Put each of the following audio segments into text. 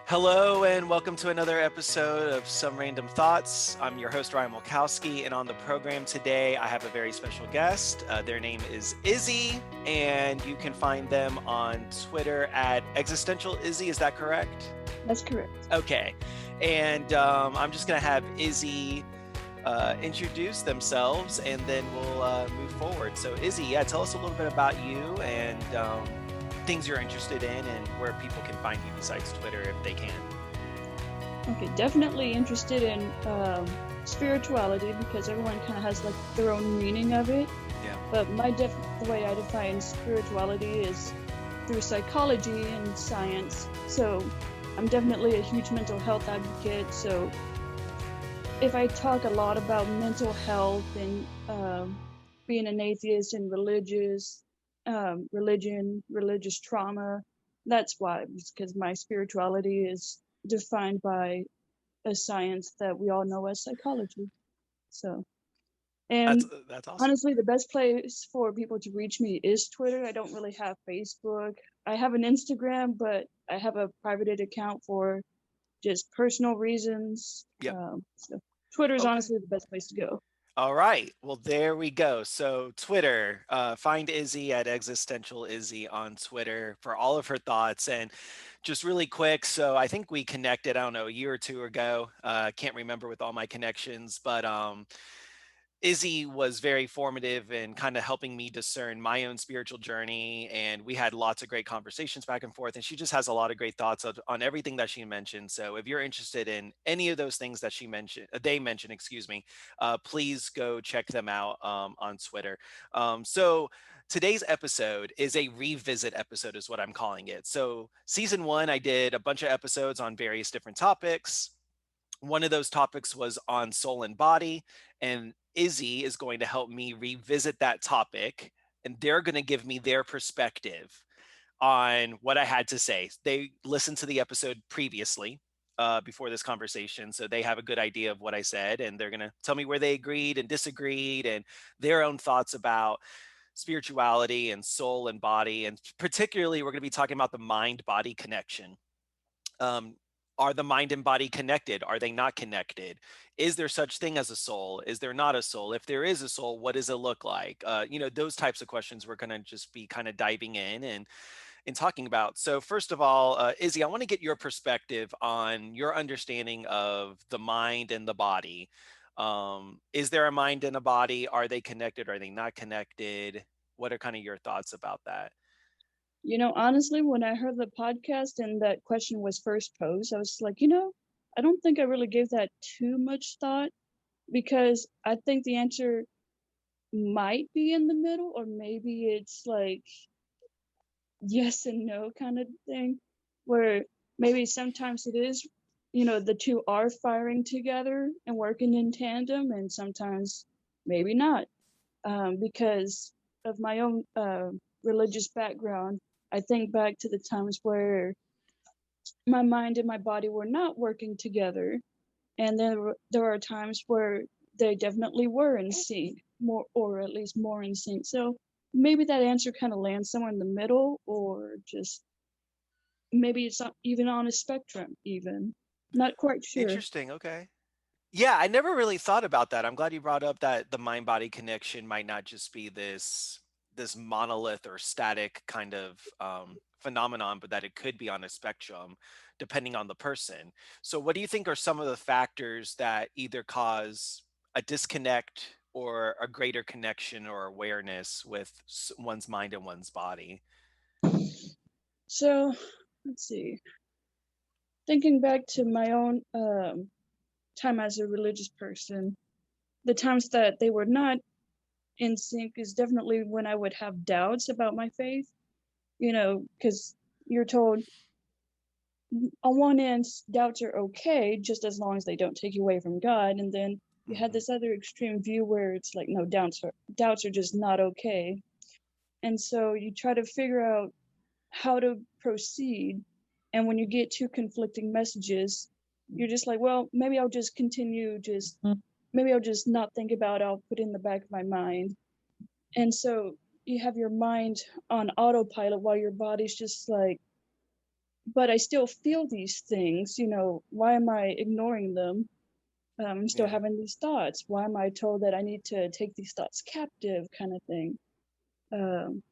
Hello and welcome to another episode of Some Random Thoughts. I'm your host, Ryan Mulkowski, and on the program today, I have a very special guest. Their name is Izzy, and you can find them on Twitter at Existential Izzy. Is that correct? That's correct. Okay. And I'm just going to have Izzy introduce themselves, and then we'll move forward. So, Izzy, tell us a little bit about you and things you're interested in and where people can find you besides Twitter if they can. Okay, definitely interested in spirituality because everyone kind of has like their own meaning of it. Yeah. But the way I define spirituality is through psychology and science. So I'm definitely a huge mental health advocate. So if I talk a lot about mental health and being an atheist and religious trauma, that's why, because my spirituality is defined by a science that we all know as psychology. So, and That's awesome. honestly, the best place for people to reach me is Twitter. I don't really have Facebook. I have an Instagram, but I have a private account for just personal reasons. Yep. So Twitter is Okay. honestly the best place to go. All right. Well, there we go. So, Twitter, find Izzy at Existential Izzy on Twitter for all of her thoughts. And just really quick, so I think we connected, I don't know, a year or two ago. Can't remember with all my connections, but Izzy was very formative in kind of helping me discern my own spiritual journey. And we had lots of great conversations back and forth. And she just has a lot of great thoughts on everything that she mentioned. So if you're interested in any of those things that they mentioned, excuse me, please go check them out on Twitter. So today's episode is a revisit episode, is what I'm calling it. So season one, I did a bunch of episodes on various different topics. One of those topics was on soul and body, and Izzy is going to help me revisit that topic, and they're going to give me their perspective on what I had to say. They listened to the episode previously before this conversation, so they have a good idea of what I said, and they're going to tell me where they agreed and disagreed and their own thoughts about spirituality and soul and body. And particularly, we're going to be talking about the mind body connection. Um, are the mind and body connected? Are they not connected? Is there such thing as a soul? Is there not a soul? If there is a soul, what does it look like? Those types of questions we're going to just be kind of diving in and talking about. So first of all, Izzy, I want to get your perspective on your understanding of the mind and the body. Is there a mind and a body? Are they connected? Are they not connected? What are kind of your thoughts about that? Honestly, when I heard the podcast and that question was first posed, I was like, I don't think I really gave that too much thought because I think the answer might be in the middle, or maybe it's like yes and no kind of thing, where maybe sometimes it is, the two are firing together and working in tandem, and sometimes maybe not. Because of my own religious background, I think back to the times where my mind and my body were not working together, and there are times where they definitely were in sync, more or at least more in sync. So maybe that answer kind of lands somewhere in the middle, or just maybe it's not even on a spectrum. Even not quite sure. Interesting. Okay. Yeah, I never really thought about that. I'm glad you brought up that the mind body connection might not just be this monolith or static kind of phenomenon, but that it could be on a spectrum depending on the person. So, what do you think are some of the factors that either cause a disconnect or a greater connection or awareness with one's mind and one's body? So let's see. Thinking back to my own time as a religious person, the times that they were not in sync is definitely when I would have doubts about my faith, because you're told on one end, doubts are okay just as long as they don't take you away from God. And then you had Mhm. this other extreme view where it's like, no, doubts are just not okay. And so you try to figure out how to proceed. And when you get two conflicting messages, you're just like, well, maybe I'll just continue, maybe I'll just not think about it. I'll put it in the back of my mind. And so you have your mind on autopilot while your body's just like, but I still feel these things, why am I ignoring them? I'm still Yeah. having these thoughts. Why am I told that I need to take these thoughts captive, kind of thing? Um,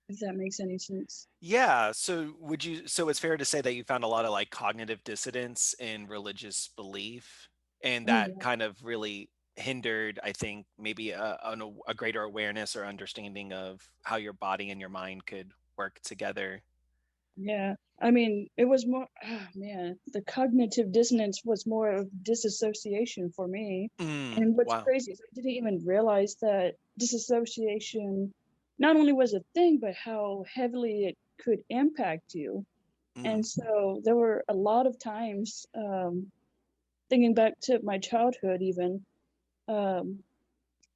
if that makes any sense. Yeah. So it's fair to say that you found a lot of like cognitive dissonance in religious belief, and Oh, that yeah. kind of really hindered, I think, maybe a greater awareness or understanding of how your body and your mind could work together. Yeah. I mean, it was more, man, the cognitive dissonance was more of disassociation for me. And what's Wow. crazy is I didn't even realize that disassociation not only was a thing, but how heavily it could impact you. And Mm, so there were a lot of times, thinking back to my childhood, even, um,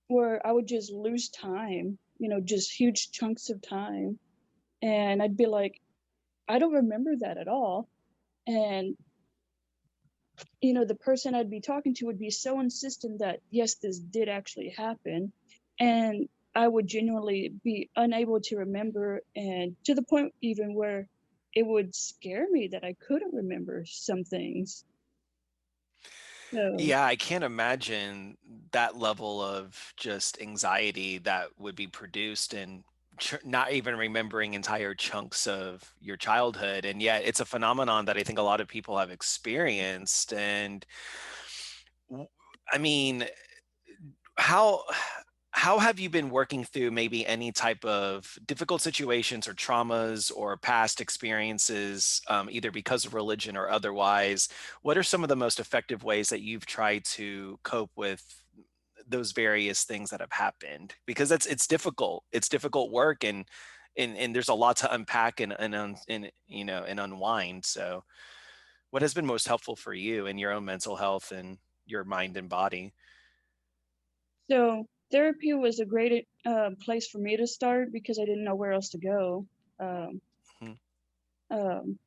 where I would just lose time, just huge chunks of time. And I'd be like, I don't remember that at all. And, the person I'd be talking to would be so insistent that, yes, this did actually happen. And I would genuinely be unable to remember, and to the point even where it would scare me that I couldn't remember some things. So, yeah, I can't imagine that level of just anxiety that would be produced and not even remembering entire chunks of your childhood. And yet it's a phenomenon that I think a lot of people have experienced. And w- I mean, how how have you been working through maybe any type of difficult situations or traumas or past experiences, either because of religion or otherwise? What are some of the most effective ways that you've tried to cope with those various things that have happened? Because it's difficult. It's difficult work, and there's a lot to unpack and unwind. So, what has been most helpful for you in your own mental health and your mind and body? so therapy was a great place for me to start because I didn't know where else to go. Um, Mhm. um,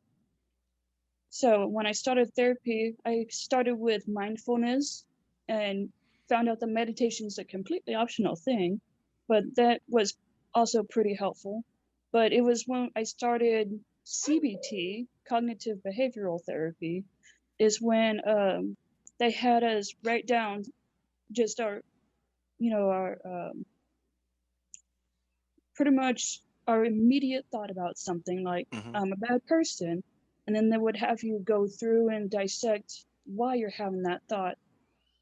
So when I started therapy, I started with mindfulness and found out that meditation is a completely optional thing, but that was also pretty helpful. But it was when I started CBT, cognitive behavioral therapy, is when they had us write down just our pretty much our immediate thought about something like Mhm. I'm a bad person. And then they would have you go through and dissect why you're having that thought.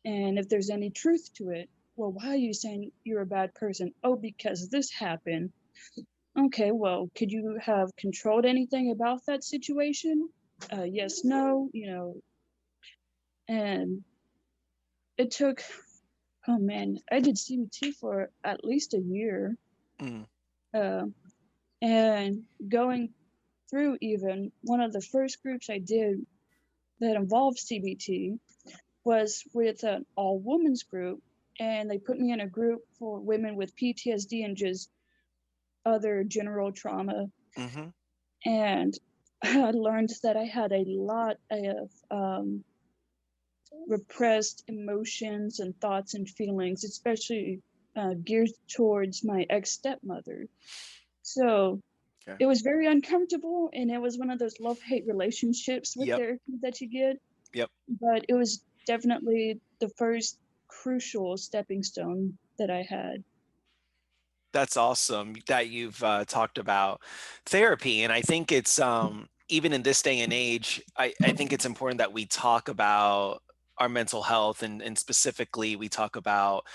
And if there's any truth to it, well, why are you saying you're a bad person? Oh, because this happened. Okay, well, could you have controlled anything about that situation? Yes, no, and it took, oh man, I did CBT for at least a year. Mm. Uh, and going through even one of the first groups I did that involved CBT was with an all women's group. And they put me in a group for women with PTSD and just other general trauma. Mhm. And I learned that I had a lot of repressed emotions and thoughts and feelings, especially geared towards my ex stepmother. So Okay. it was very uncomfortable, and it was one of those love hate relationships with Yep. therapy that you get. Yep. But it was definitely the first crucial stepping stone that I had. That's awesome that you've talked about therapy. And I think it's even in this day and age, I think it's important that we talk about our mental health, and specifically we talk about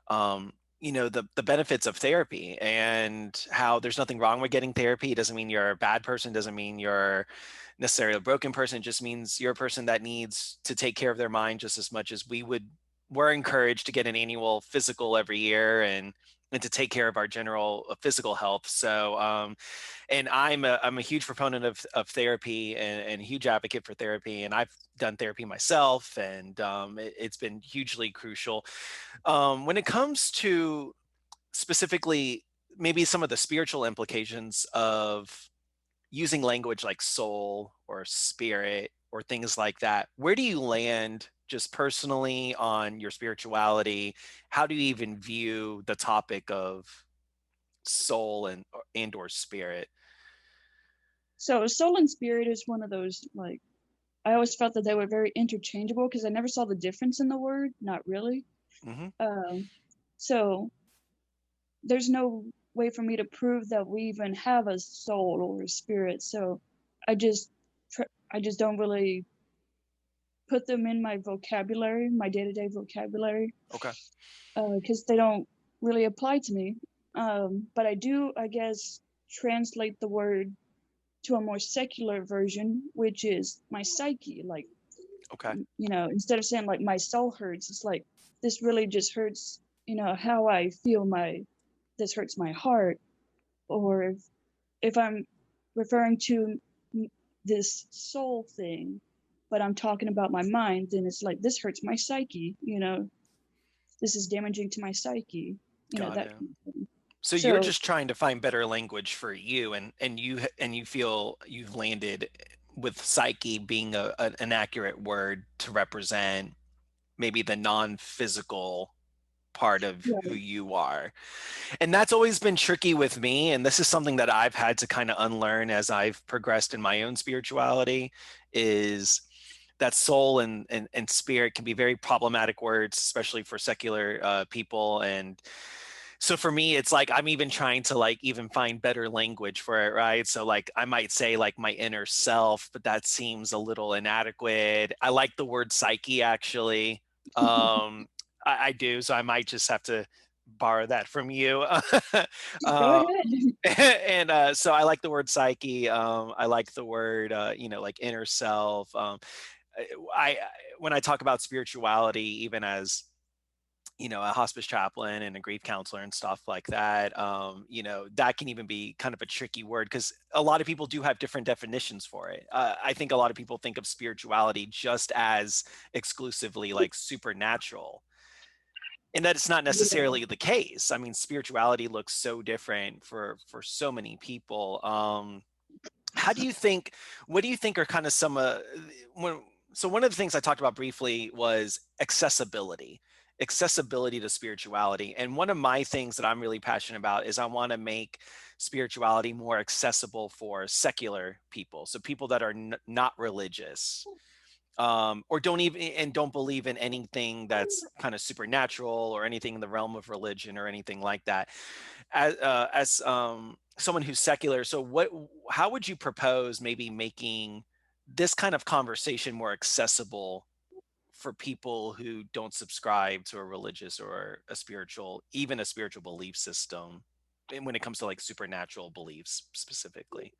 the benefits of therapy and how there's nothing wrong with getting therapy. It doesn't mean you're a bad person, doesn't mean you're necessarily a broken person. It just means you're a person that needs to take care of their mind just as much as we're encouraged to get an annual physical every year, and to take care of our general physical health. So and I'm a huge proponent of therapy, and a huge advocate for therapy, and I've done therapy myself, and it's been hugely crucial. When it comes to specifically maybe some of the spiritual implications of using language like soul or spirit or things like that, where do you land just personally on your spirituality? How do you even view the topic of soul and or spirit? So soul and spirit is one of those, like, I always felt that they were very interchangeable because I never saw the difference in the word, not really. Hmm. Um, so there's no way for me to prove that we even have a soul or a spirit. So I just I just don't really put them in my vocabulary, my day-to-day vocabulary, Okay. because they don't really apply to me. But I do, I guess, translate the word to a more secular version, which is my psyche. Like, Okay. instead of saying like my soul hurts, it's like this really just hurts, how I feel this hurts my heart. Or if I'm referring to this soul thing, but I'm talking about my mind, then it's like this hurts my psyche. This is damaging to my psyche, Got that it. kind of thing. So you're So just trying to find better language for you, and you feel you've landed with psyche being an accurate word to represent maybe the non-physical part of who yeah, you are. And that's always been tricky with me, and this is something that I've had to kind of unlearn as I've progressed in my own spirituality, is that soul and spirit can be very problematic words, especially for secular people. And so for me, it's like I'm even trying to like even find better language for it, right? So like I might say like my inner self, but that seems a little inadequate. I like the word psyche actually. um I do, so I might just have to borrow that from you. go uh, ahead. and so I like the word psyche. I like the word like inner self. I when I talk about spirituality, even as a hospice chaplain and a grief counselor and stuff like that, that can even be kind of a tricky word because a lot of people do have different definitions for it. I think a lot of people think of spirituality just as exclusively like supernatural, and that it's not Yeah. necessarily the case. I mean, spirituality looks so different for so many people. How do you think what do you think are kind of some when so one of the things I talked about briefly was accessibility to spirituality. And one of my things that I'm really passionate about is I want to make spirituality more accessible for secular people, so people that are not religious, or don't believe in anything that's kind of supernatural or anything in the realm of religion or anything like that. As someone who's secular, so how would you propose maybe making this kind of conversation more accessible for people who don't subscribe to a religious or even a spiritual belief system, and when it comes to like supernatural beliefs specifically?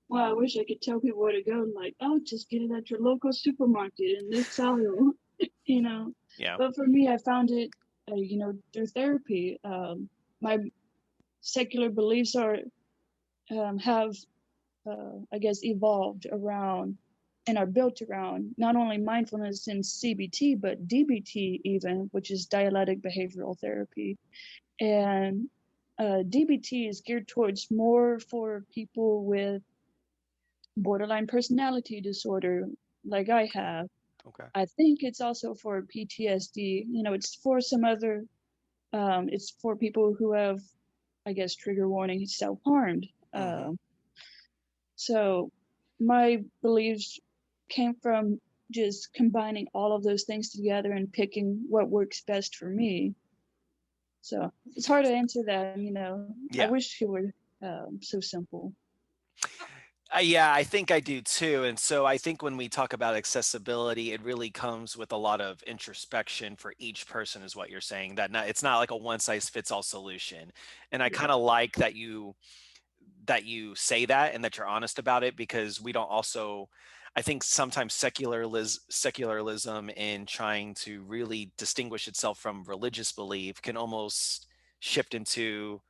Well, I wish I could tell people where to go. Like, oh, just get it at your local supermarket in this aisle, you know. Yeah. But for me, I found it, through therapy. My secular beliefs have, I guess, evolved around and are built around not only mindfulness and CBT, but DBT even, which is dialectic behavioral therapy. And DBT is geared towards more for people with borderline personality disorder, like I Okay. have. Okay. I think it's also for PTSD. It's for some other, it's for people who have, I guess, trigger warning, self harmed. Hmm. So my beliefs came from just combining all of those things together and picking what works best for me. So it's hard to answer that. I Yeah. wish it were so simple. Yeah, I think I do too. And so I think when we talk about accessibility, it really comes with a lot of introspection for each person, is what you're saying. It's not like a one size fits all solution. And I kind Yeah. of like that you say that and that you're honest about it, because we don't also. I think sometimes secularism in trying to really distinguish itself from religious belief can almost shift into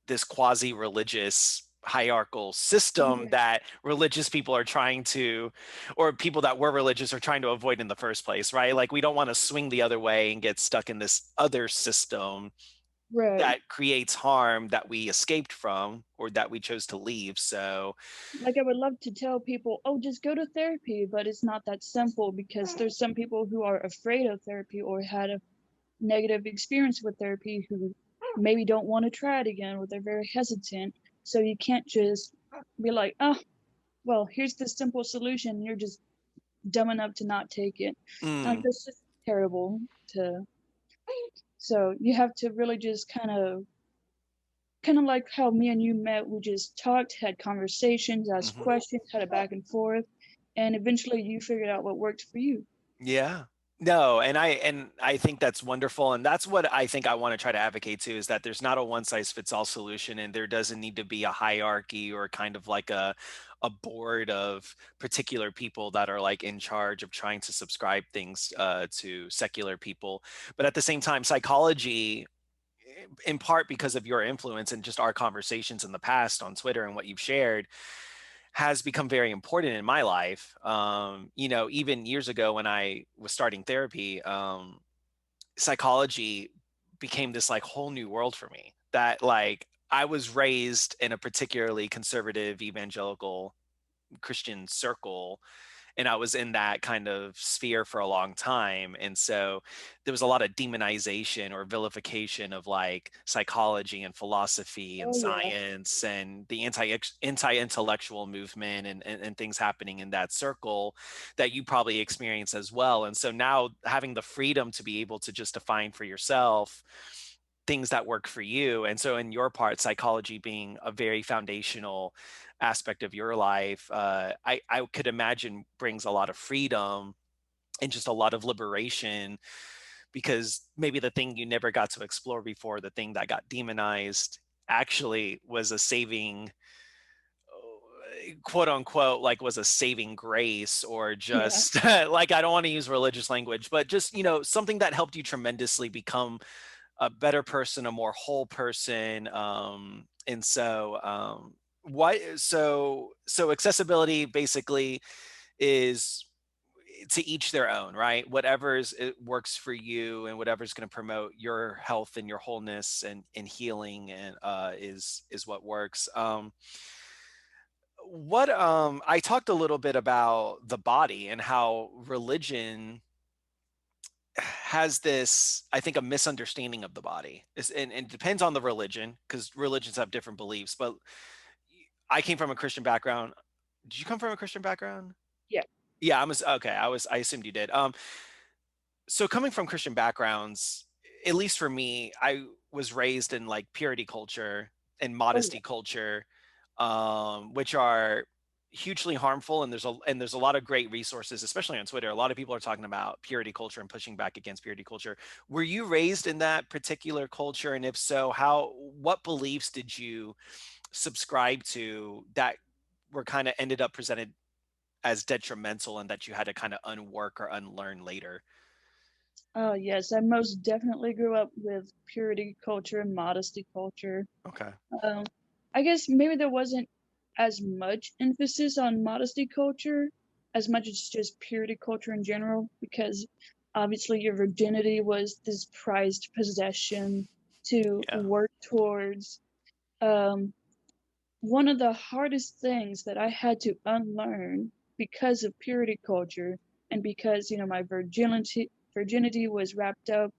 this quasi religious hierarchical system Right. that religious people are trying to, or people that were religious are trying to avoid in the first place, right? Like we don't want to swing the other way and get stuck in this other system Right. that creates harm that we escaped from or that we chose to leave. So Like, I would love to tell people, oh, just go to therapy, but it's not that simple because there's some people who are afraid of therapy or had a negative experience with therapy who maybe don't want to try it again or they're very hesitant. So you can't just be like, oh, well, here's the simple solution. You're just dumb enough to not take it. Like, Mm, that's just terrible to. So you have to really just kind of like how me and you met. We just talked, had conversations, asked mhm. questions, had a back and forth, and eventually you figured out what worked for you. Yeah. No, and I think that's wonderful, and that's what I think I want to try to advocate too, is that there's not a one size fits all solution, and there doesn't need to be a hierarchy or kind of like a board of particular people that are like in charge of trying to subscribe things to secular people. But at the same time, psychology, in part because of your influence and just our conversations in the past on Twitter and what you've shared, has become very important in my life. Even years ago when I was starting therapy, psychology became this like whole new world for me. That like I was raised in a particularly conservative evangelical Christian circle, and I was in that kind of sphere for a long time. And so there was a lot of demonization or vilification of like psychology and philosophy and Oh yeah. science and the anti-intellectual movement and things happening in that circle that you probably experience as well. And so now having the freedom to be able to just define for yourself things that work for you. And so in your part, psychology being a very foundational aspect of your life, I could imagine brings a lot of freedom and just a lot of liberation, because maybe the thing you never got to explore before, the thing that got demonized, actually was a saving, quote unquote, like was a saving grace, or Yeah. just like, I don't want to use religious language, but just, something that helped you tremendously become a better person, a more whole person. And so, so accessibility basically is to each their own, right? Whatever's it works for you and whatever's going to promote your health and your wholeness and healing, and is what works. What I talked a little bit about the body and how religion has this, I think, a misunderstanding of the body. And it depends on the religion, because religions have different beliefs. But I came from a Christian background. Did you come from a Christian background? Yeah. Yeah, okay. I assumed you did. So coming from Christian backgrounds, at least for me, I was raised in like purity culture and Oh yeah. modesty culture, which are hugely harmful. And there's a lot of great resources, especially on Twitter. A lot of people are talking about purity culture and pushing back against purity culture. Were you raised in that particular culture? And if so, what beliefs did you subscribe to that were kind of ended up presented as detrimental, and that you had to kind of unwork or unlearn later? Oh yes, I most definitely grew up with purity culture and modesty culture. Okay. Um, I guess maybe there wasn't as much emphasis on modesty culture as much as just purity culture in general, because obviously your virginity was this prized possession to Yeah. work towards. Um, One of the hardest things that I had to unlearn because of purity culture and because, my virginity was wrapped up,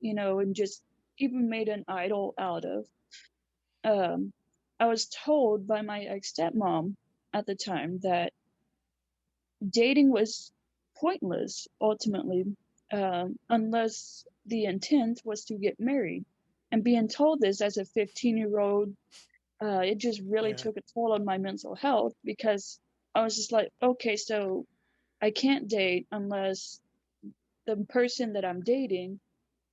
and just even made an idol out of. Um, I was told by my ex stepmom at the time that dating was pointless ultimately, unless the intent was to get married. And being told this as a 15-year-old, it just really Yeah. took a toll on my mental health because I was just like, okay, so I can't date unless the person that I'm dating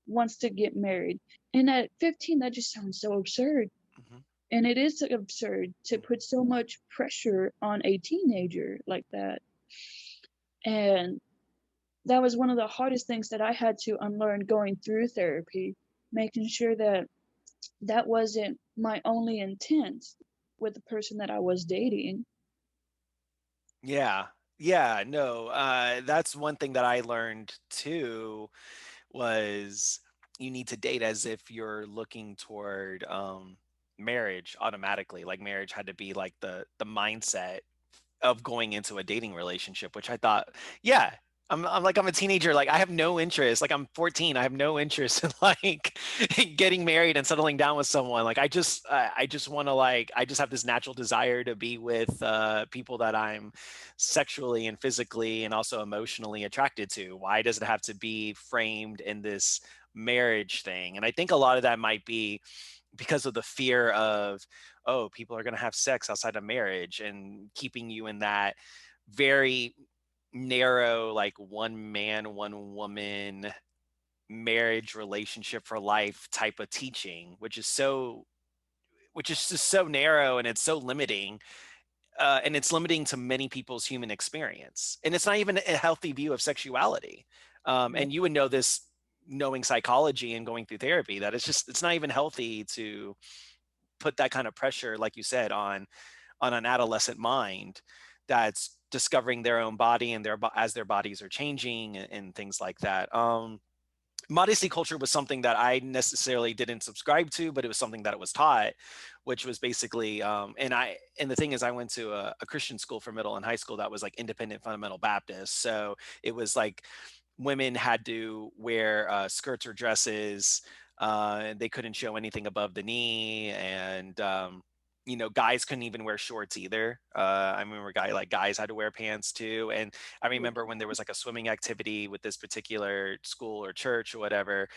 wants to get married. And at 15, that just sounds so absurd. Mhm, And it is absurd to mhm. put so much pressure on a teenager like that. And that was one of the hardest things that I had to unlearn going through therapy, making sure that that wasn't my only intent with the person that I was dating. Yeah. Yeah, no, that's one thing that I learned too, was you need to date as if you're looking toward, marriage automatically. Like, marriage had to be like the mindset of going into a dating relationship, which I thought, yeah. I'm a teenager. Like I have no interest. Like I'm 14. I have no interest in like getting married and settling down with someone. Like I just want to like I just have this natural desire to be with people that I'm sexually and physically and also emotionally attracted to. Why does it have to be framed in this marriage thing? And I think a lot of that might be because of the fear of, oh, people are going to have sex outside of marriage and keeping you in that very narrow, like one man, one woman marriage relationship for life type of teaching, which is just so narrow and it's so limiting. And it's limiting to many people's human experience. And it's not even a healthy view of sexuality. Right. And you would know this knowing psychology and going through therapy, that it's not even healthy to put that kind of pressure, like you said, on an adolescent mind that's discovering their own body and as their bodies are changing and things like that. Modesty culture was something that I necessarily didn't subscribe to, but it was something that it was taught, which was basically, and the thing is, I went to a Christian school for middle and high school that was like independent fundamental Baptist. So it was like women had to wear skirts or dresses. They couldn't show anything above the knee, and guys couldn't even wear shorts either. I remember guys had to wear pants too, and I Oh, remember when there was like a swimming activity with this particular school or church or whatever,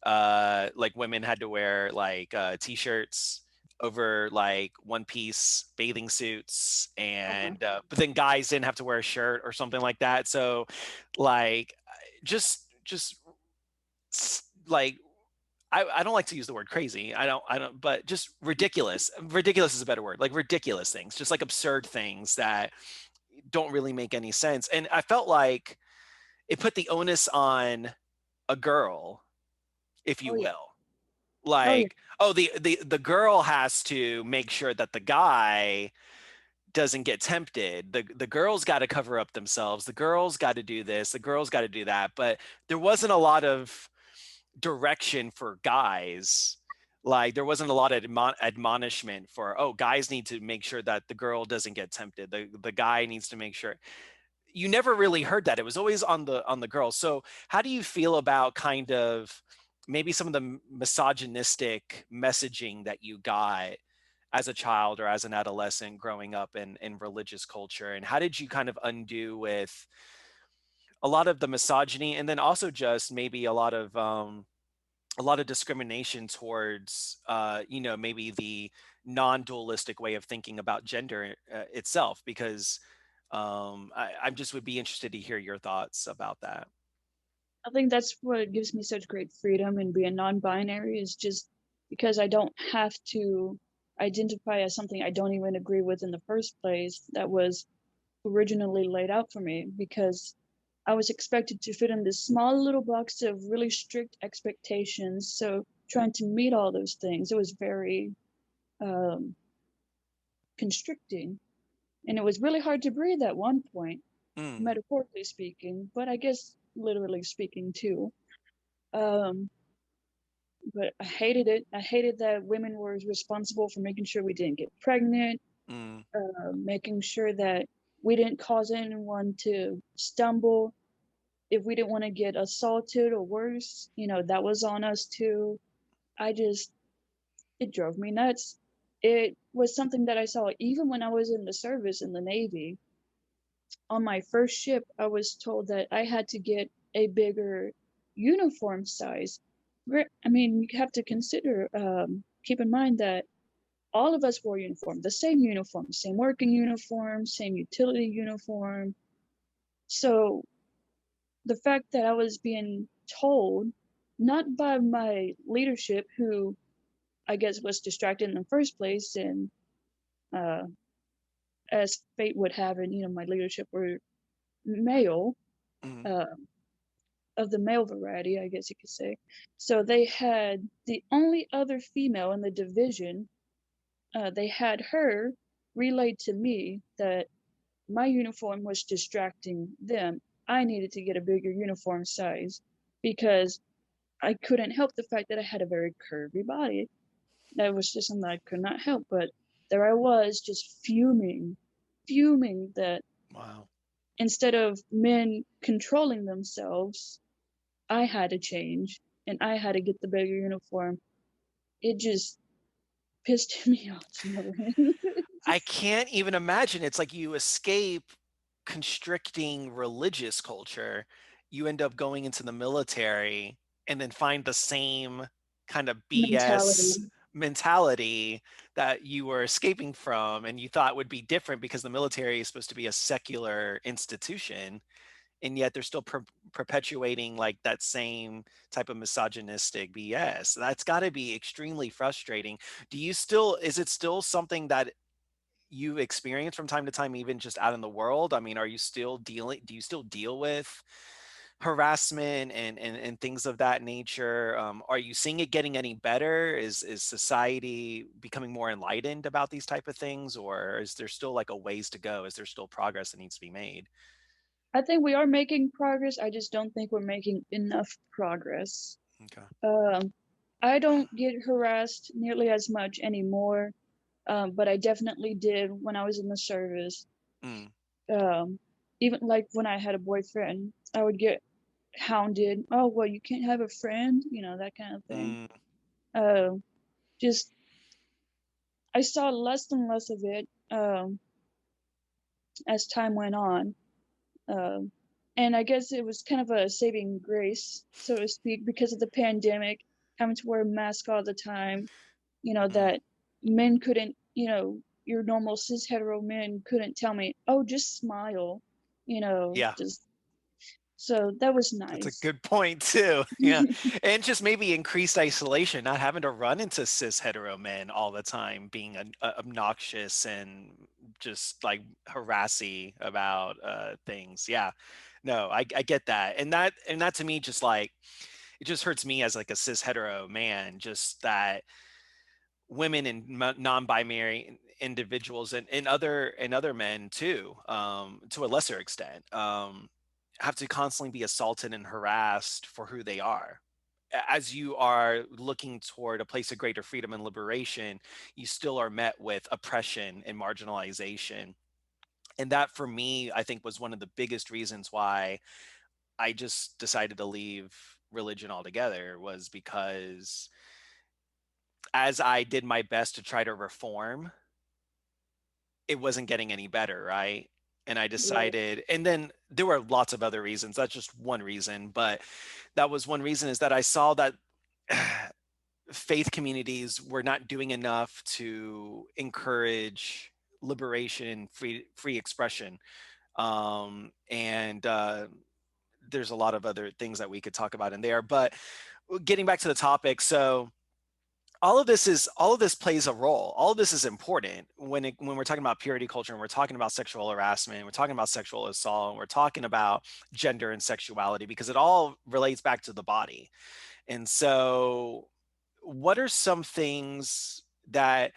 like women had to wear like t-shirts over like one piece bathing suits, uh-huh. and but then guys didn't have to wear a shirt or something like that. So like just like I don't like to use the word crazy. I don't, but just ridiculous. Ridiculous is a better word. Like ridiculous things, just like absurd things that don't really make any sense. And I felt like it put the onus on a girl, if Oh you yeah. will. Oh yeah. Like, oh, the girl has to make sure that the guy doesn't get tempted. The girls got to cover up themselves. The girls got to do this. The girls got to do that. But there wasn't a lot of direction for guys. Like there wasn't a lot of admonishment for, oh, guys need to make sure that the girl doesn't get tempted. The guy needs to make sure. You never really heard that. It was always on the girl. So how do you feel about kind of maybe some of the misogynistic messaging that you got as a child or as an adolescent growing up in religious culture? And how did you kind of undo with a lot of the misogyny and then also just maybe a lot of discrimination towards maybe the non-dualistic way of thinking about gender itself, because I just would be interested to hear your thoughts about that. I think that's what gives me such great freedom in being non-binary is just because I don't have to identify as something I don't even agree with in the first place that was originally laid out for me because I was expected to fit in this small little box of really strict expectations. So trying to meet all those things, it was very um, constricting. And it was really hard to breathe at one point, Mm, metaphorically speaking, but I guess literally speaking too. Um, but I hated it. I hated that women were responsible for making sure we didn't get pregnant, mm, making sure that we didn't cause anyone to stumble. If we didn't want to get assaulted or worse, that was on us too. I just, it drove me nuts. It was something that I saw even when I was in the service in the Navy. On my first ship, I was told that I had to get a bigger uniform size. I mean, you have to consider, keep in mind that all of us wore uniform, the same uniform, same working uniform, same utility uniform. So the fact that I was being told, not by my leadership, who I guess was distracted in the first place, and uh, as fate would have it, my leadership were male, mm, uh, of the male variety, I guess you could say. So they had the only other female in the division. They had her relayed to me that my uniform was distracting them. I needed to get a bigger uniform size because I couldn't help the fact that I had a very curvy body. That was just something I could not help. But there I was, just fuming that wow. instead of men controlling themselves, I had to change and I had to get the bigger uniform. It just pissed me off to no end. I can't even imagine. It's like you escape constricting religious culture, you end up going into the military and then find the same kind of BS Mentality. mentality that you were escaping from and you thought would be different because the military is supposed to be a secular institution, and yet they're still perpetuating like that same type of misogynistic BS. That's got to be extremely frustrating. Do you still, is it still something that you experience from time to time, even just out in the world? I mean, are you still dealing, do you still deal with harassment and things of that nature? Are you seeing it getting any better? Is society becoming more enlightened about these type of things, or is there still like a ways to go? Is there still progress that needs to be made? I think we are making progress. I just don't think we're making enough progress. Okay. Um, I don't get harassed nearly as much anymore, but I definitely did when I was in the service. Mm, Um, Even like when I had a boyfriend, I would get hounded. Oh, well, you can't have a friend, that kind of thing. mm, Uh, just I saw less and less of it as time went on. Um, and I guess it was kind of a saving grace, so to speak, because of the pandemic, having to wear a mask all the time, mm. that men couldn't, your normal cis hetero men couldn't tell me, oh, just smile, Yeah. just so that was That's a nice. good point too. Yeah. And just maybe increased isolation, not having to run into cis hetero men all the time, being obnoxious and just like harassy about things. Yeah. No, I get that. And that to me just like it just hurts me as like a cis hetero man, just that women and non-binary individuals and other men too, to a lesser extent, have to constantly be assaulted and harassed for who they are. As you are looking toward a place of greater freedom and liberation, you still are met with oppression and marginalization. And that for me, I think was one of the biggest reasons why I just decided to leave religion altogether, was because as I did my best to try to reform, it wasn't getting any better, right? And I Right. decided, and then there were lots of other reasons. That's just one reason, but that was one reason, is that I saw that faith communities were not doing enough to encourage liberation, free expression. And there's a lot of other things that we could talk about in there. But getting back to the topic, so all of this plays a role. All of this is important when we're talking about purity culture, and we're talking about sexual harassment, we're talking about sexual assault, and we're talking about gender and sexuality, because it all relates back to the body. And so what are some things that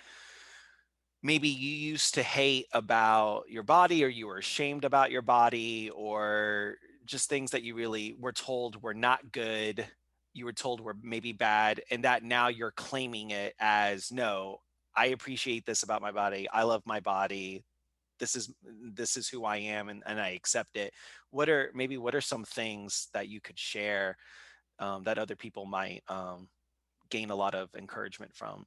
maybe you used to hate about your body, or you were ashamed about your body, or just things that you really were told were not good, you were told were maybe bad, and that now you're claiming it as, no, I appreciate this about my body, I love my body, this is who I am, and I accept it. What are some things that you could share, that other people might gain a lot of encouragement from?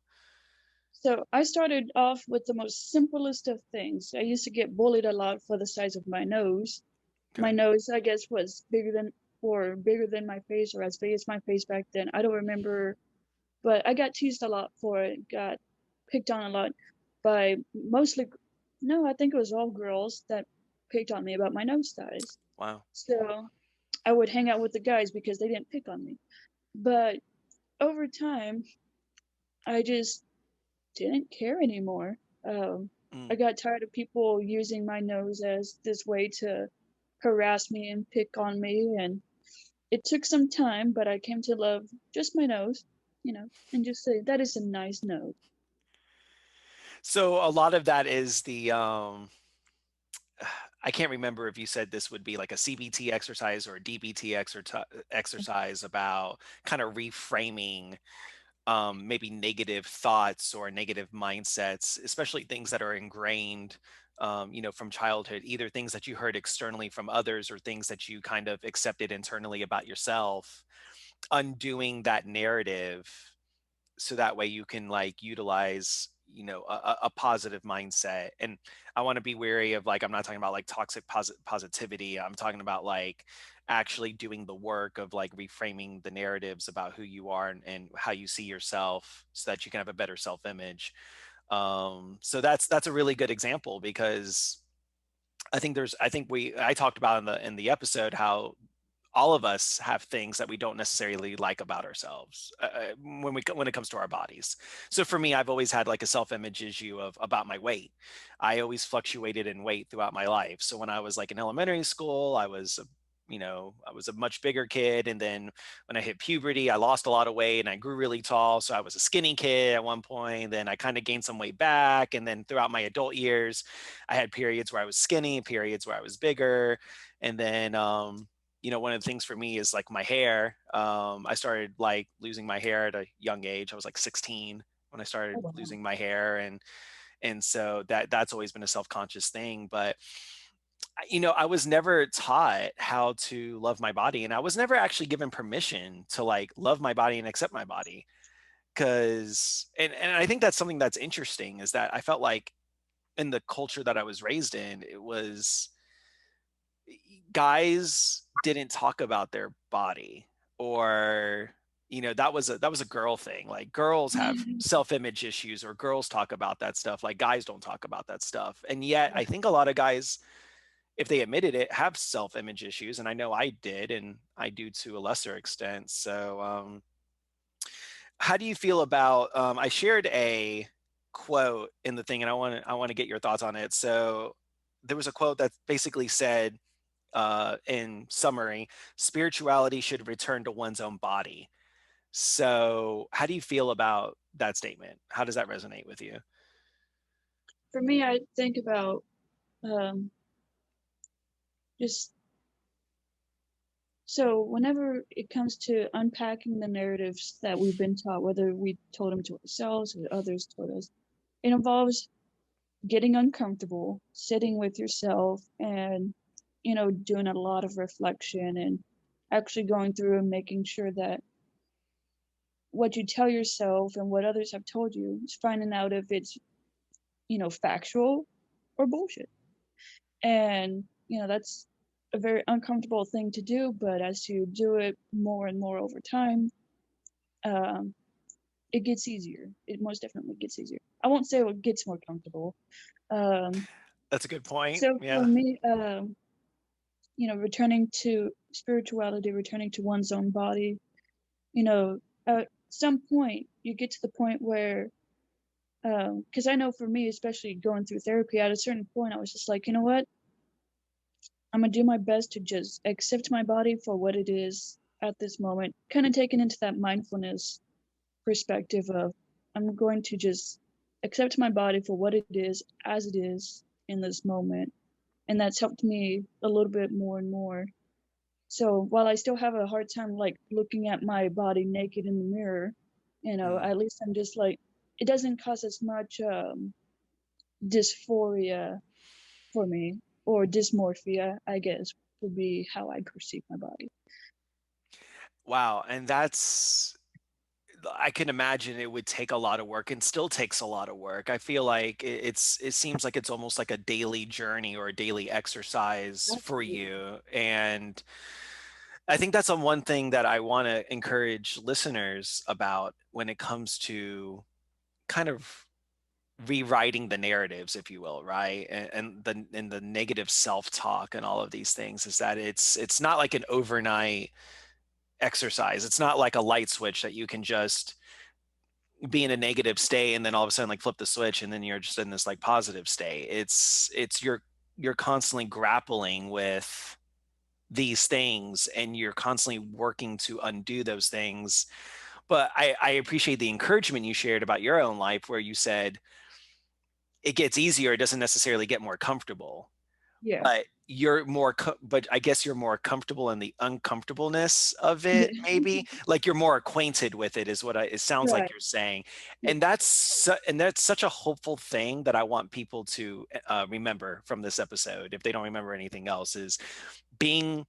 So I started off with the most simplest of things. I used to get bullied a lot for the size of my nose. My Okay. nose, I guess, was bigger than my face, or as big as my face back then. I don't remember, but I got teased a lot for it. Got picked on a lot by mostly, no, I think it was all girls that picked on me about my nose size. Wow. So I would hang out with the guys because they didn't pick on me. But over time, I just didn't care anymore. I Mm. got tired of people using my nose as this way to harass me and pick on me. And it took some time, but I came to love just my nose, and just say, that is a nice nose. So a lot of that is the I can't remember if you said this would be like a CBT exercise or a DBT exercise about kind of reframing maybe negative thoughts or negative mindsets, especially things that are ingrained, from childhood, either things that you heard externally from others or things that you kind of accepted internally about yourself, undoing that narrative so that way you can like utilize a positive mindset. And I want to be wary of, like, I'm not talking about like toxic positivity. I'm talking about like actually doing the work of like reframing the narratives about who you are and how you see yourself so that you can have a better self image. So that's a really good example because I talked about in the episode how all of us have things that we don't necessarily like about ourselves, when it comes to our bodies. So for me, I've always had like a self-image issue of about my weight. I always fluctuated in weight throughout my life. So when I was like in elementary school, I was a much bigger kid, and then when I hit puberty, I lost a lot of weight and I grew really tall. So I was a skinny kid at one point. Then I kind of gained some weight back, and then throughout my adult years, I had periods where I was skinny, periods where I was bigger, and then one of the things for me is like my hair. I started like losing my hair at a young age. I was like 16 when I Oh, started wow. losing my hair, and so that's always been a self-conscious thing. But I was never taught how to love my body, and I was never actually given permission to like love my body and accept my body. Because and I think that's something that's interesting, is that I felt like in the culture that I was raised in, it was guys didn't talk about their body, or that was a girl thing. Like girls have self-image issues, or girls talk about that stuff, like guys don't talk about that stuff. And yet I think a lot of guys, if they admitted it, have self-image issues, and I know I did, and I do to a lesser extent. So how do you feel about I shared a quote in the thing, and I want to get your thoughts on it. So there was a quote that basically said, in summary, spirituality should return to one's own body. So, how do you feel about that statement? How does that resonate with you? For me, I think about um, just so whenever it comes to unpacking the narratives that we've been taught, whether we told them to ourselves or others told us, it involves getting uncomfortable, sitting with yourself, and doing a lot of reflection and actually going through and making sure that what you tell yourself and what others have told you is finding out if it's factual or bullshit. And that's a very uncomfortable thing to do, but as you do it more and more over time, um, it gets easier. It most definitely gets easier. I won't say it gets more comfortable. um, That's a good point. so for Yeah. me, returning to spirituality, returning to one's own body, at some point you get to the point where, because I know for me, especially going through therapy, at a certain point I was just like, you know what, I'm gonna do my best to just accept my body for what it is at this moment, kind of taking into that mindfulness perspective of I'm going to just accept my body for what it is as it is in this moment. And that's helped me a little bit more and more. So while I still have a hard time like looking at my body naked in the mirror, Mm. at least I'm just like, it doesn't cause as much dysphoria for me, or dysmorphia, I guess, would be how I perceive my body. Wow. And I can imagine it would take a lot of work, and still takes a lot of work. I feel like it seems like it's almost like a daily journey or a daily exercise for Absolutely. you. And I think that's on one thing that I want to encourage listeners about when it comes to kind of rewriting the narratives, if you will, right? And the negative self-talk and all of these things, is that it's not like an overnight exercise. It's not like a light switch that you can just be in a negative state and then all of a sudden like flip the switch and then you're just in this like positive state. It's you're constantly grappling with these things, and you're constantly working to undo those things. But I appreciate the encouragement you shared about your own life, where you said it gets easier, it doesn't necessarily get more comfortable. Yeah. but but I guess you're more comfortable in the uncomfortableness of Yeah. it, maybe like you're more acquainted with it is what it sounds like Right. you're saying. Yeah. And that's such a hopeful thing that I want people to remember from this episode, if they don't remember anything else, is being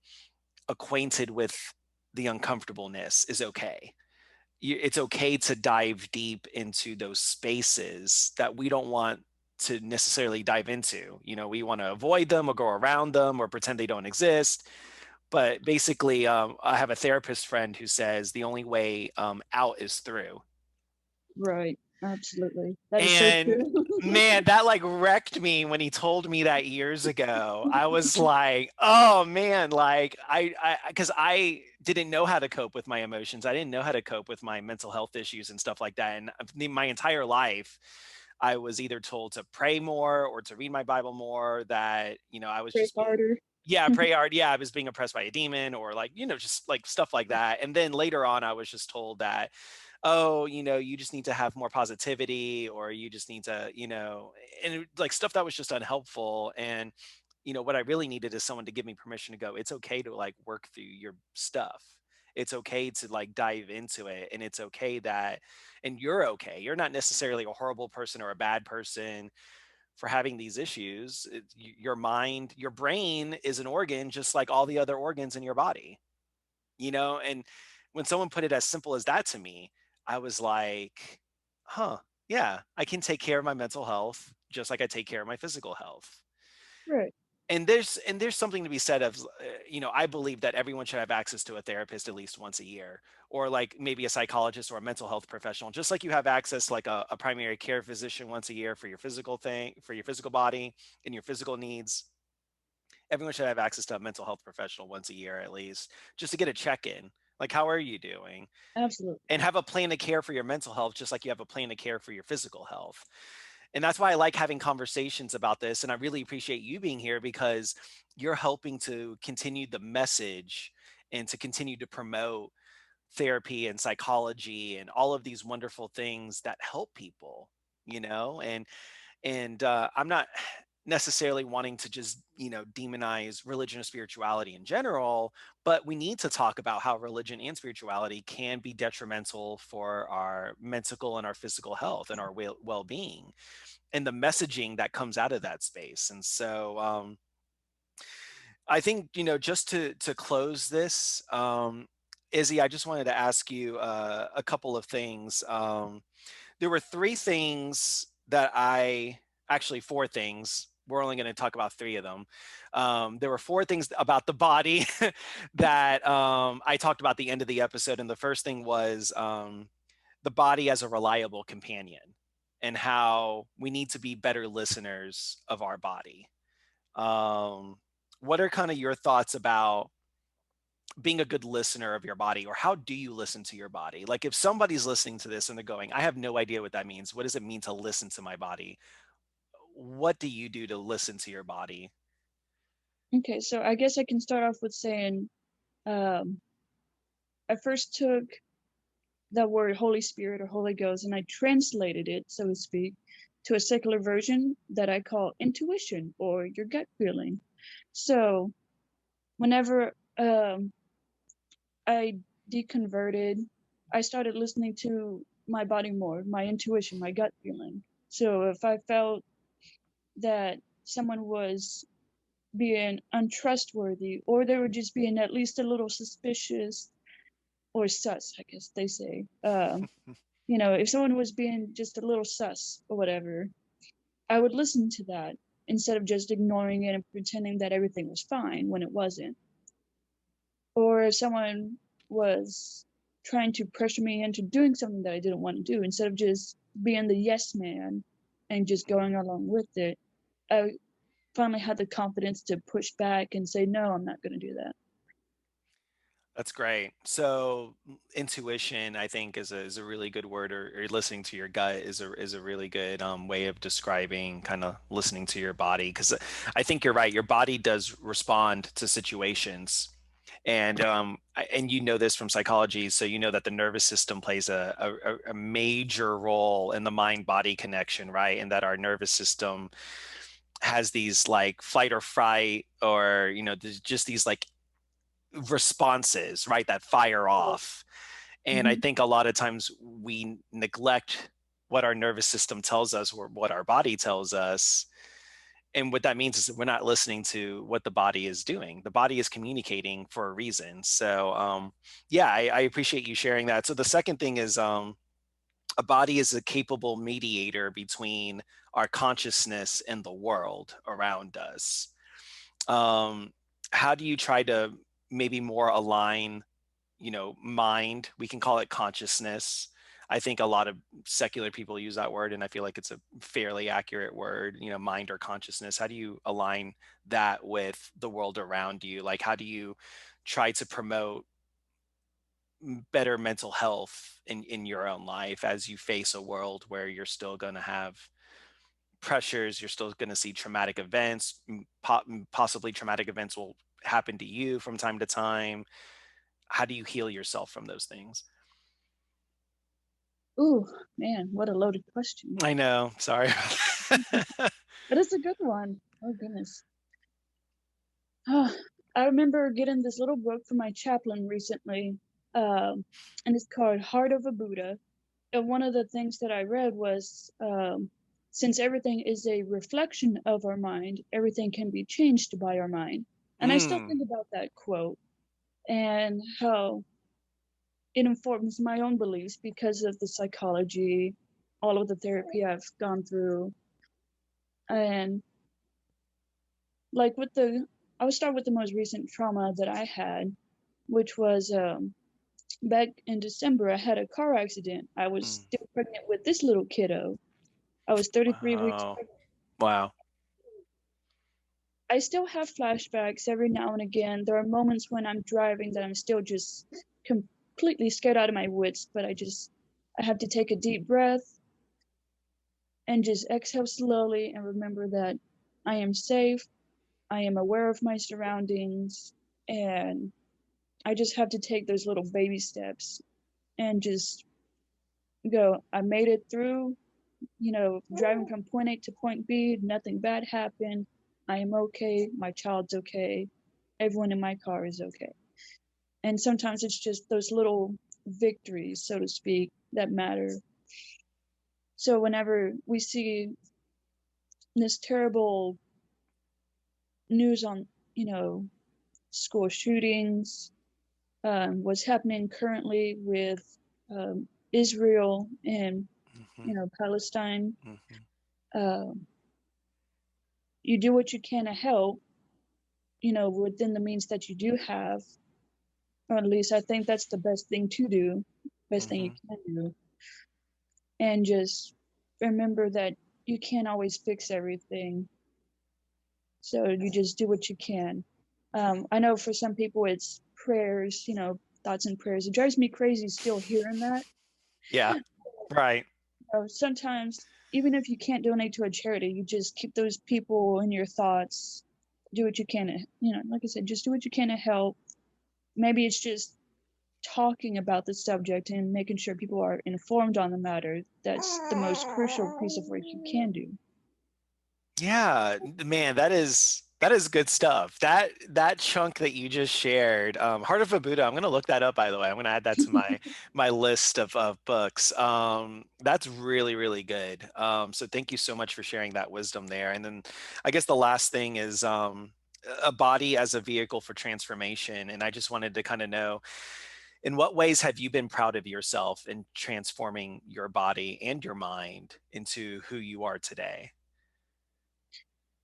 acquainted with the uncomfortableness is okay. It's okay to dive deep into those spaces that we don't want to necessarily dive into. We want to avoid them or go around them or pretend they don't exist. But basically, I have a therapist friend who says the only way out is through. Right. Absolutely. That is so And true. man, that like wrecked me when he told me that years ago. I was like, oh man, like because I didn't know how to cope with my emotions. I didn't know how to cope with my mental health issues and stuff like that. And my entire life, I was either told to pray more or to read my Bible more, that, I was Pray just being, harder. yeah, pray hard. Yeah, I was being oppressed by a demon or like, just like stuff like that. And then later on, I was just told that, oh, you just need to have more positivity, or you just need to, like stuff that was just unhelpful. And, what I really needed is someone to give me permission to go, it's okay to like work through your stuff. It's okay to like dive into it. And it's okay that, and you're okay. You're not necessarily a horrible person or a bad person for having these issues. Your mind, your brain is an organ just like all the other organs in your body, and when someone put it as simple as that to me, I was like, huh, yeah, I can take care of my mental health just like I take care of my physical health. Right. And there's something to be said of, I believe that everyone should have access to a therapist at least once a year, or like maybe a psychologist or a mental health professional, just like you have access like a primary care physician once a year for your physical thing, for your physical body and your physical needs. Everyone should have access to a mental health professional once a year at least, just to get a check-in, like how are you doing, Absolutely. and have a plan of care for your mental health just like you have a plan of care for your physical health. And that's why I like having conversations about this, and I really appreciate you being here because you're helping to continue the message and to continue to promote therapy and psychology and all of these wonderful things that help people, and I'm not necessarily wanting to just demonize religion or spirituality in general, but we need to talk about how religion and spirituality can be detrimental for our mental and our physical health and our well-being, and the messaging that comes out of that space. And so I think, just to close this, Izzy, I just wanted to ask you a couple of things. There were three things that actually four things. We're only going to talk about three of them. There were four things about the body that I talked about at the end of the episode. And the first thing was the body as a reliable companion, and how we need to be better listeners of our body. Um, what are kind of your thoughts about being a good listener of your body, or how do you listen to your body? Like if somebody's listening to this and they're going, I have no idea what that means. What does it mean to listen to my body? What do you do to listen to your body? Okay, so I guess I can start off with saying um, I first took the word Holy Spirit or Holy Ghost and I translated it, so to speak, to a secular version that I call intuition or your gut feeling. So whenever I deconverted, I started listening to my body more, my intuition, my gut feeling. So if I felt that someone was being untrustworthy or they were just being at least a little suspicious or sus, I guess they say. If someone was being just a little sus or whatever, I would listen to that instead of just ignoring it and pretending that everything was fine when it wasn't. Or if someone was trying to pressure me into doing something that I didn't want to do, instead of just being the yes man and just going along with it, I finally had the confidence to push back and say, no, I'm not going to do that. That's great. So intuition, I think, is a really good word, or listening to your gut is a really good way of describing kind of listening to your body. Because I think you're right. Your body does respond to situations, and and you know this from psychology, so you know that the nervous system plays a major role in the mind body connection, right? And that our nervous system has these like flight or fright, or there's just these like responses, right, that fire off. And I Mm-hmm. think a lot of times we neglect what our nervous system tells us or what our body tells us. And what that means is that we're not listening to what the body is doing. The body is communicating for a reason. So, yeah, I appreciate you sharing that. So the second thing is, a body is a capable mediator between our consciousness and the world around us. Um, how do you try to maybe more align, mind? We can call it consciousness. I think a lot of secular people use that word, and I feel like it's a fairly accurate word, mind or consciousness. How do you align that with the world around you? Like, how do you try to promote better mental health in your own life as you face a world where you're still going to have pressures, you're still going to see traumatic events, possibly traumatic events will happen to you from time to time. How do you heal yourself from those things? Ooh, man, what a loaded question. I know, sorry. But it's a good one. Oh goodness. I remember getting this little book from my chaplain recently, and it's called Heart of a Buddha. And one of the things that I read was, since everything is a reflection of our mind, everything can be changed by our mind. And I still Mm, think about that quote and how it informs my own beliefs because of the psychology, all of the therapy I've gone through. And like I would start with the most recent trauma that I had, which was back in December. I had a car accident. I was mm. still pregnant with this little kiddo. I was 33 weeks Wow. pregnant. Wow. I still have flashbacks every now and again. There are moments when I'm driving that I'm still just completely scared out of my wits, but I have to take a deep breath and just exhale slowly and remember that I am safe. I am aware of my surroundings, and I just have to take those little baby steps and just go, I made it through, driving from point A to point B, nothing bad happened. I am okay. My child's okay. Everyone in my car is okay. And sometimes it's just those little victories, so to speak, that matter. So whenever we see this terrible news on, school shootings, what's happening currently with Israel and, Hmm. Palestine, Hmm. uh, you do what you can to help, within the means that you do have, or at least I think that's the best thing to do, best thing you Hmm. can do, and just remember that you can't always fix everything. So you just do what you can. I know for some people it's prayers, thoughts and prayers. It drives me crazy still hearing that. Yeah. Right. Sometimes, even if you can't donate to a charity, you just keep those people in your thoughts. Do what you can to, like I said, just do what you can to help. Maybe it's just talking about the subject and making sure people are informed on the matter. That's the most crucial piece of work you can do. Yeah, man, that is good stuff. That chunk that you just shared, Heart of a Buddha. I'm gonna look that up, by the way. I'm gonna add that to my list of books. That's really, really good. So thank you so much for sharing that wisdom there. And then I guess the last thing is a body as a vehicle for transformation. And I just wanted to kind of know, in what ways have you been proud of yourself in transforming your body and your mind into who you are today?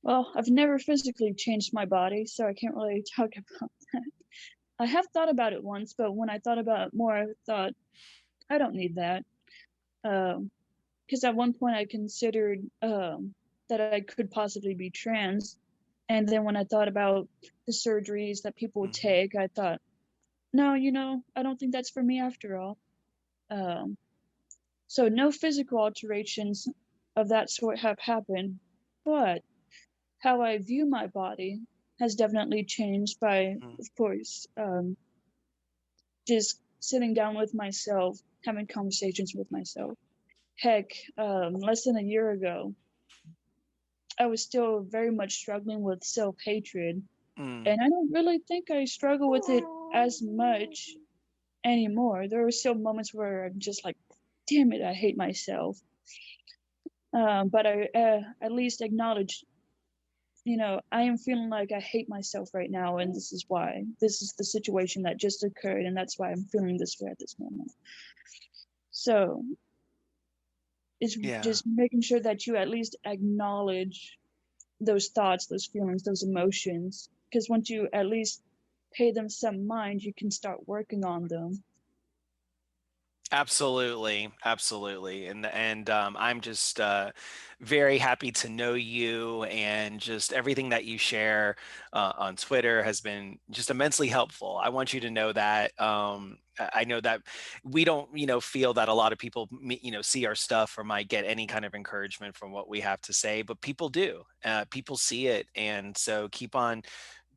Well, I've never physically changed my body, so I can't really talk about that. I have thought about it once, but when I thought about it more, I thought, I don't need that. Because at one point I considered that I could possibly be trans. And then when I thought about the surgeries that people would Hmm. take, I thought, no, I don't think that's for me after all. Um, so no physical alterations of that sort have happened, but how I view my body has definitely changed by, of course, just sitting down with myself, having conversations with myself. Heck, less than a year ago, I was still very much struggling with self-hatred, Mm, and I don't really think I struggle with it as much anymore. There are still moments where I'm just like, damn it, I hate myself. But I at least acknowledge, I am feeling like I hate myself right now, and this is why. This is the situation that just occurred, and that's why I'm feeling this way at this moment. So it's yeah. just making sure that you at least acknowledge those thoughts, those feelings, those emotions. Because once you at least pay them some mind, you can start working on them. Absolutely, absolutely, and I'm just very happy to know you, and just everything that you share on Twitter has been just immensely helpful. I want you to know that. I know that we don't, feel that a lot of people, see our stuff or might get any kind of encouragement from what we have to say, but people do. People see it, and so keep on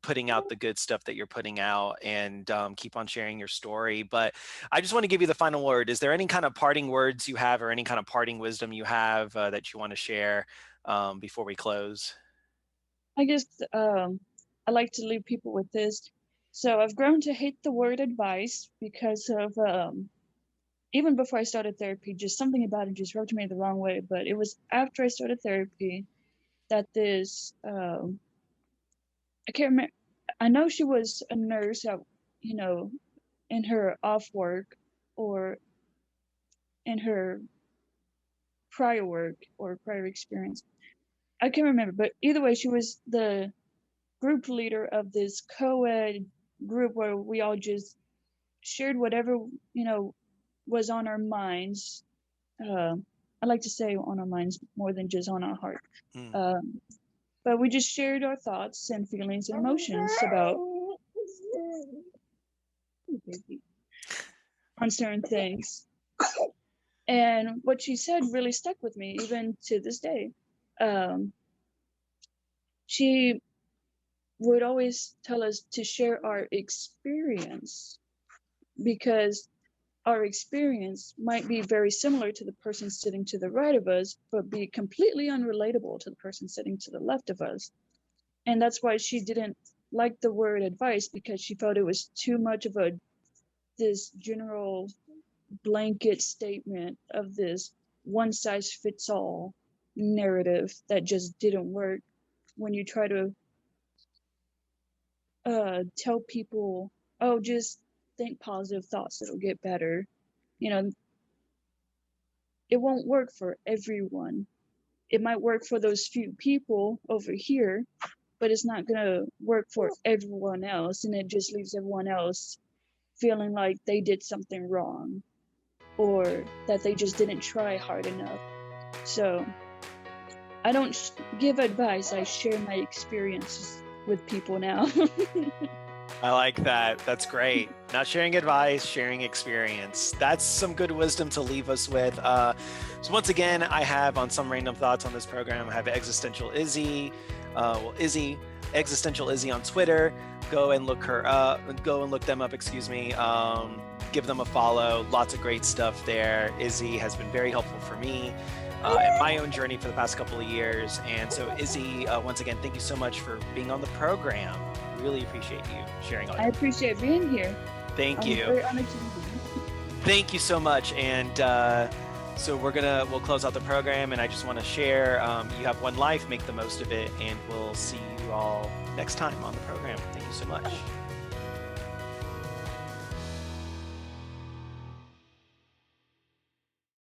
putting out the good stuff that you're putting out, and keep on sharing your story. But I just want to give you the final word. Is there any kind of parting words you have, or any kind of parting wisdom you have that you want to share before we close? I guess I like to leave people with this. So I've grown to hate the word advice because of even before I started therapy, just something about it just rubbed me the wrong way. But it was after I started therapy that this I can't remember. I know she was a nurse at, you know, in her off work or in her prior work or prior experience. I can't remember, but either way, she was the group leader of this co-ed group where we all just shared whatever, was on our minds. Uh, I like to say on our minds more than just on our heart. Mm, Um, but we just shared our thoughts and feelings and emotions about on certain things. And what she said really stuck with me even to this day. Um, she would always tell us to share our experience because our experience might be very similar to the person sitting to the right of us, but be completely unrelatable to the person sitting to the left of us. And that's why she didn't like the word advice because she felt it was too much of a this general blanket statement of this one size fits all narrative that just didn't work when you try to tell people, oh, just think positive thoughts, it'll get better. You know, it won't work for everyone. It might work for those few people over here, but it's not going to work for everyone else. And it just leaves everyone else feeling like they did something wrong or that they just didn't try hard enough. So I don't give advice, I share my experiences with people now. I like that. That's great. Not sharing advice, sharing experience. That's some good wisdom to leave us with. So once again, I have on Some Random Thoughts on this program, I have Existential Izzy. Izzy, Existential Izzy on Twitter. Go and look her up. Go and look them up. Excuse me. Give them a follow. Lots of great stuff there. Izzy has been very helpful for me in my own journey for the past couple of years. And so, Izzy, once again, thank you so much for being on the program. Really appreciate you sharing all I your. appreciate being here. Thank I'm you. very honored to be here. Thank you so much. And so we'll close out the program. And I just want to share, you have one life, make the most of it. And we'll see you all next time on the program. Thank you so much.